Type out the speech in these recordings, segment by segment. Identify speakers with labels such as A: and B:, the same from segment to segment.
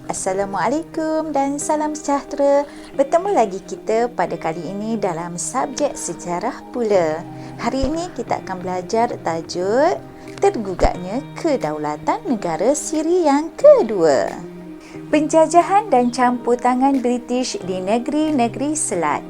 A: Assalamualaikum dan salam sejahtera. Bertemu lagi kita pada kali ini dalam subjek sejarah pula. Hari ini kita akan belajar tajuk tergugaknya kedaulatan negara Siri yang kedua. Penjajahan dan campur tangan British di negeri-negeri Selat.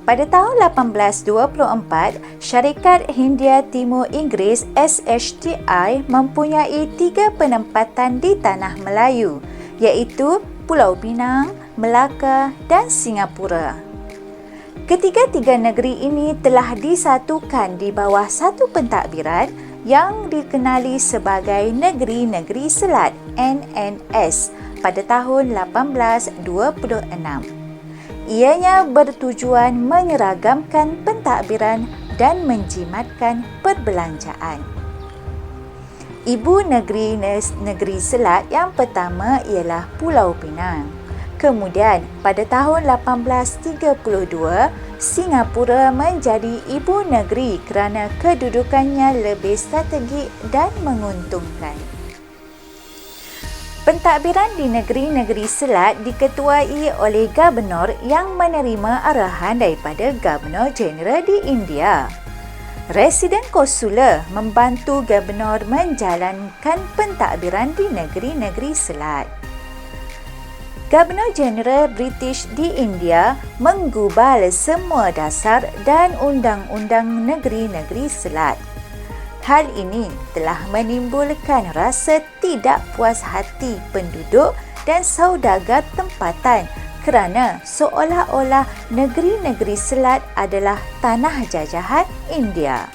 A: Pada tahun 1824, Syarikat Hindia Timur Inggeris SHTI mempunyai 3 penempatan di Tanah Melayu, iaitu Pulau Pinang, Melaka dan Singapura. Ketiga-tiga negeri ini telah disatukan di bawah satu pentadbiran yang dikenali sebagai Negeri-Negeri Selat NNS pada tahun 1826. Ianya bertujuan menyeragamkan pentadbiran dan menjimatkan perbelanjaan. Ibu negeri Selat yang pertama ialah Pulau Pinang. Kemudian pada tahun 1832, Singapura menjadi ibu negeri kerana kedudukannya lebih strategik dan menguntungkan. Pentadbiran di negeri-negeri Selat diketuai oleh Gubernur yang menerima arahan daripada Gubernur Jeneral di India. Residen konsular membantu Gubernur menjalankan pentadbiran di negeri-negeri Selat. Gubernur Jeneral British di India menggubal semua dasar dan undang-undang negeri-negeri Selat. Hal ini telah menimbulkan rasa tidak puas hati penduduk dan saudagar tempatan kerana seolah-olah negeri-negeri Selat adalah tanah jajahan India.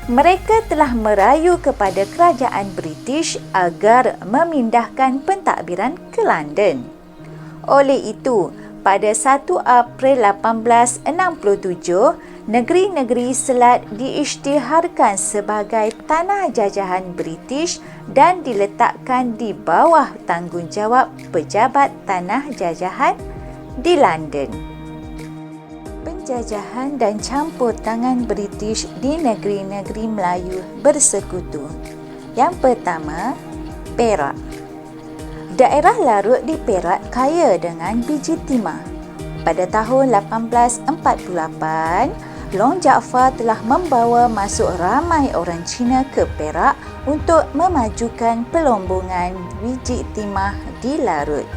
A: Mereka telah merayu kepada kerajaan British agar memindahkan pentadbiran ke London. Oleh itu, pada 1 April 1867, negeri-negeri Selat diisytiharkan sebagai tanah jajahan British dan diletakkan di bawah tanggungjawab pejabat tanah jajahan di London. Penjajahan dan campur tangan British di negeri-negeri Melayu bersekutu. Yang pertama, Perak. Daerah Larut di Perak kaya dengan biji timah. Pada tahun 1848, Long Jaafar telah membawa masuk ramai orang Cina ke Perak untuk memajukan pelombongan biji timah di Larut.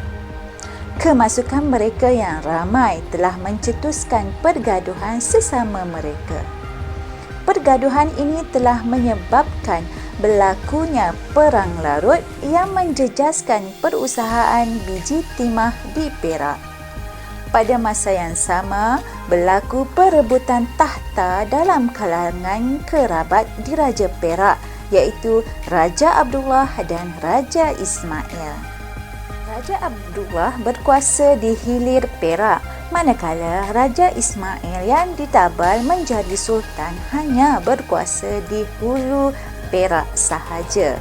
A: Kemasukan mereka yang ramai telah mencetuskan pergaduhan sesama mereka. Pergaduhan ini telah menyebabkan berlakunya Perang Larut yang menjejaskan perusahaan biji timah di Perak. Pada masa yang sama, berlaku perebutan tahta dalam kalangan kerabat Diraja Perak, iaitu Raja Abdullah dan Raja Ismail. Raja Abdullah berkuasa di hilir Perak, manakala Raja Ismail yang ditabal menjadi sultan hanya berkuasa di hulu Perak sahaja.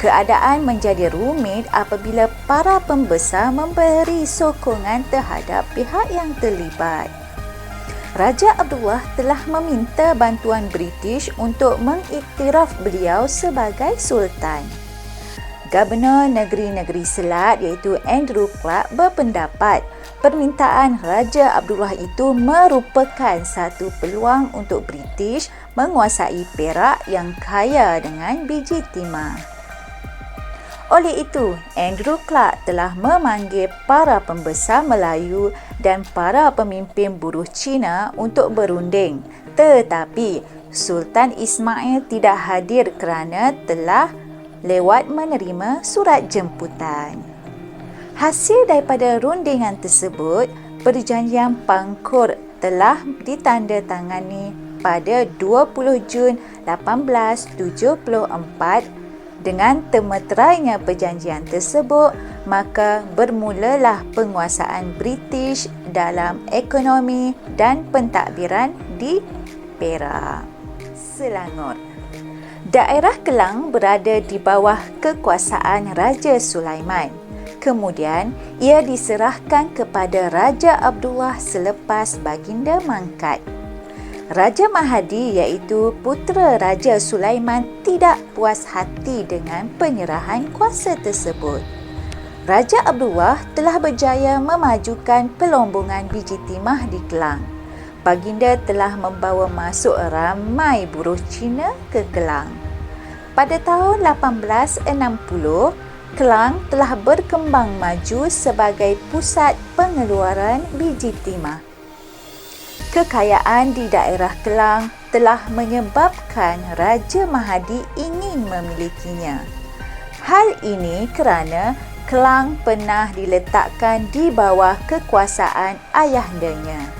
A: Keadaan menjadi rumit apabila para pembesar memberi sokongan terhadap pihak yang terlibat. Raja Abdullah telah meminta bantuan British untuk mengiktiraf beliau sebagai sultan. Gubernur negeri-negeri Selat iaitu Andrew Clark berpendapat permintaan Raja Abdullah itu merupakan satu peluang untuk British menguasai Perak yang kaya dengan biji timah. Oleh itu, Andrew Clark telah memanggil para pembesar Melayu dan para pemimpin buruh Cina untuk berunding. Tetapi, Sultan Ismail tidak hadir kerana telah lewat menerima surat jemputan. Hasil daripada rundingan tersebut, Perjanjian Pangkur telah ditandatangani pada 20 Jun 1874. Dengan termeterainya perjanjian tersebut, maka bermulalah penguasaan British dalam ekonomi dan pentadbiran di Perak. Selangor. Daerah Kelang berada di bawah kekuasaan Raja Sulaiman. Kemudian, ia diserahkan kepada Raja Abdullah selepas baginda mangkat. Raja Mahadi iaitu putera Raja Sulaiman tidak puas hati dengan penyerahan kuasa tersebut. Raja Abdullah telah berjaya memajukan pelombongan biji timah di Kelang. Baginda telah membawa masuk ramai buruh Cina ke Kelang. Pada tahun 1860, Kelang telah berkembang maju sebagai pusat pengeluaran biji timah. Kekayaan di daerah Kelang telah menyebabkan Raja Mahadi ingin memilikinya. Hal ini kerana Kelang pernah diletakkan di bawah kekuasaan ayahandanya.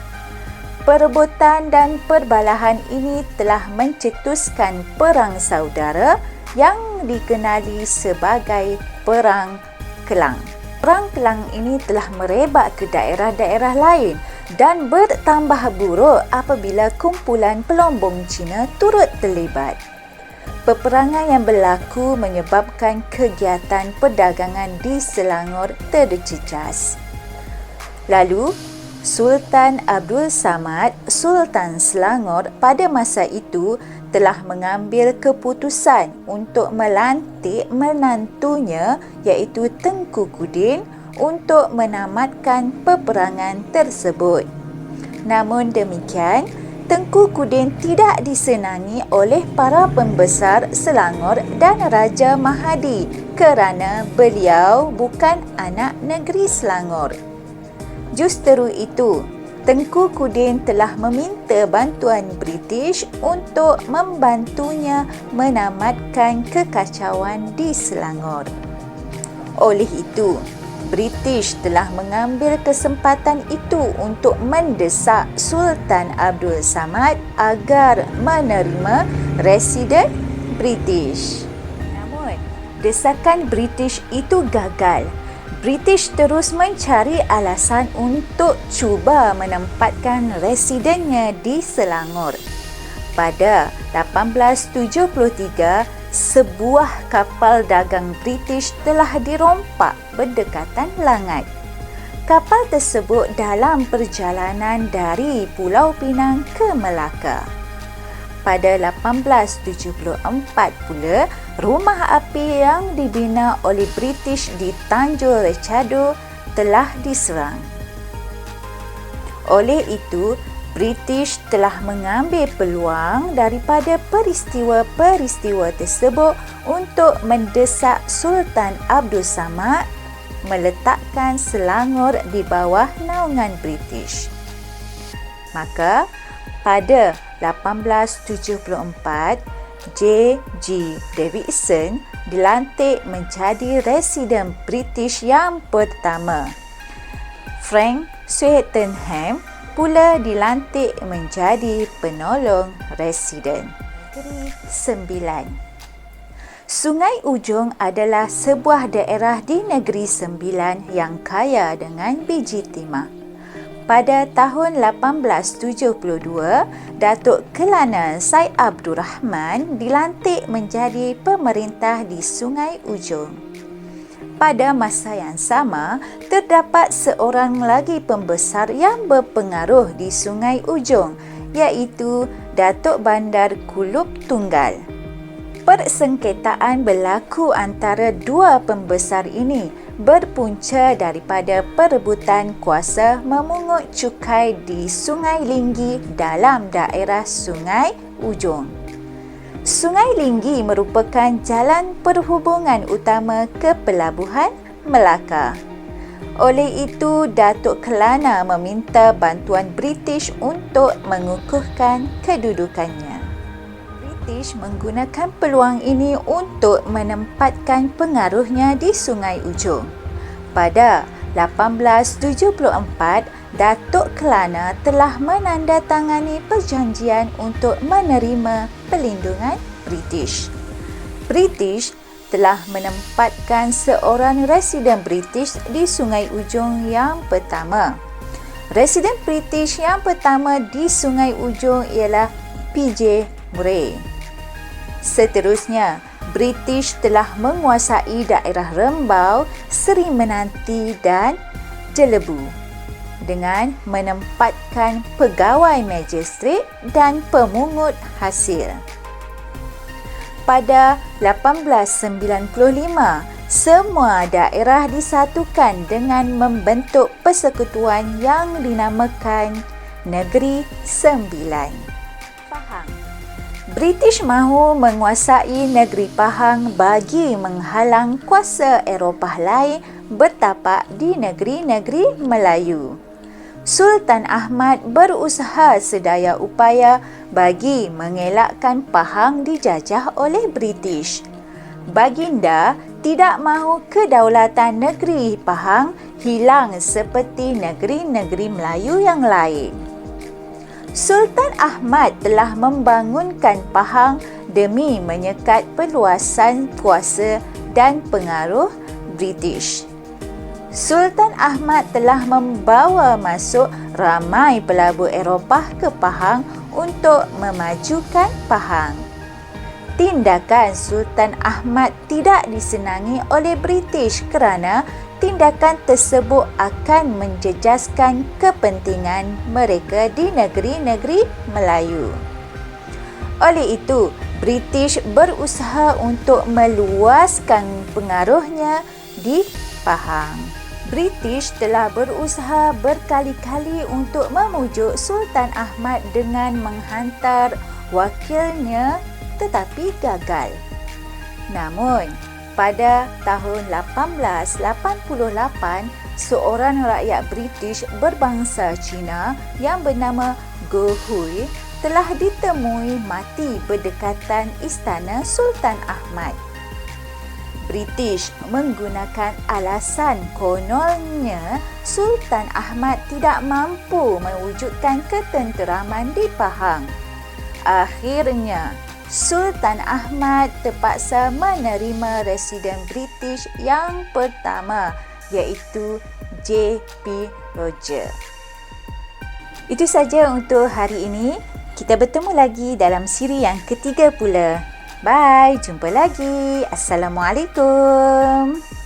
A: Perebutan dan perbalahan ini telah mencetuskan perang saudara yang dikenali sebagai Perang Kelang. Perang Kelang ini telah merebak ke daerah-daerah lain dan bertambah buruk apabila kumpulan pelombong Cina turut terlibat. Peperangan yang berlaku menyebabkan kegiatan perdagangan di Selangor terjejas. Lalu, Sultan Abdul Samad, Sultan Selangor pada masa itu telah mengambil keputusan untuk melantik menantunya iaitu Tengku Kudin untuk menamatkan peperangan tersebut. Namun demikian, Tengku Kudin tidak disenangi oleh para pembesar Selangor dan Raja Mahadi kerana beliau bukan anak negeri Selangor. Justeru itu, Tengku Kudin telah meminta bantuan British untuk membantunya menamatkan kekacauan di Selangor. Oleh itu, British telah mengambil kesempatan itu untuk mendesak Sultan Abdul Samad agar menerima residen British. Namun, desakan British itu gagal. British terus mencari alasan untuk cuba menempatkan residennya di Selangor. Pada 1873, sebuah kapal dagang British telah dirompak berdekatan langat. Kapal tersebut dalam perjalanan dari Pulau Pinang ke Melaka. Pada 1874 pula, rumah api yang dibina oleh British di Tanjung Recado telah diserang. Oleh itu, British telah mengambil peluang daripada peristiwa-peristiwa tersebut untuk mendesak Sultan Abdul Samad meletakkan Selangor di bawah naungan British. Maka, pada 1874, J.G. Davidson dilantik menjadi residen British yang pertama. Frank Swettenham pula dilantik menjadi penolong residen. Negeri Sembilan. Sungai Ujong adalah sebuah daerah di Negeri Sembilan yang kaya dengan biji timah. Pada tahun 1872, Datuk Kelana Said Abdul Rahman dilantik menjadi pemerintah di Sungai Ujong. Pada masa yang sama, terdapat seorang lagi pembesar yang berpengaruh di Sungai Ujong, iaitu Datuk Bandar Kulub Tunggal. Persengketaan berlaku antara dua pembesar ini berpunca daripada perebutan kuasa memungut cukai di Sungai Linggi dalam daerah Sungai Ujong. Sungai Linggi merupakan jalan perhubungan utama ke Pelabuhan Melaka. Oleh itu, Datuk Kelana meminta bantuan British untuk mengukuhkan kedudukannya. British menggunakan peluang ini untuk menempatkan pengaruhnya di Sungai Ujong. Pada 1874, Datuk Kelana telah menandatangani perjanjian untuk menerima perlindungan British. British telah menempatkan seorang residen British di Sungai Ujong yang pertama. Residen British yang pertama di Sungai Ujong ialah P.J. Murray. Seterusnya, British telah menguasai daerah Rembau, Seri Menanti dan Jelebu dengan menempatkan pegawai magistrate dan pemungut hasil. Pada 1895, Semua daerah disatukan dengan membentuk persekutuan yang dinamakan Negeri Sembilan. Pahang. British mahu menguasai negeri Pahang bagi menghalang kuasa Eropah lain bertapak di negeri-negeri Melayu. Sultan Ahmad berusaha sedaya upaya bagi mengelakkan Pahang dijajah oleh British. Baginda tidak mahu kedaulatan negeri Pahang hilang seperti negeri-negeri Melayu yang lain. Sultan Ahmad telah membangunkan Pahang demi menyekat perluasan kuasa dan pengaruh British. Sultan Ahmad telah membawa masuk ramai pelabur Eropah ke Pahang untuk memajukan Pahang. Tindakan Sultan Ahmad tidak disenangi oleh British kerana tindakan tersebut akan menjejaskan kepentingan mereka di negeri-negeri Melayu. Oleh itu, British berusaha untuk meluaskan pengaruhnya di Pahang. British telah berusaha berkali-kali untuk memujuk Sultan Ahmad dengan menghantar wakilnya tetapi gagal. Namun, pada tahun 1888, seorang rakyat British berbangsa Cina yang bernama Go Hui telah ditemui mati berdekatan istana Sultan Ahmad. British menggunakan alasan kononnya Sultan Ahmad tidak mampu mewujudkan ketenteraman di Pahang. Akhirnya, Sultan Ahmad terpaksa menerima residen British yang pertama, iaitu J.P. Rogers. Itu saja untuk hari ini. Kita bertemu lagi dalam siri yang ketiga pula. Bye, jumpa lagi. Assalamualaikum.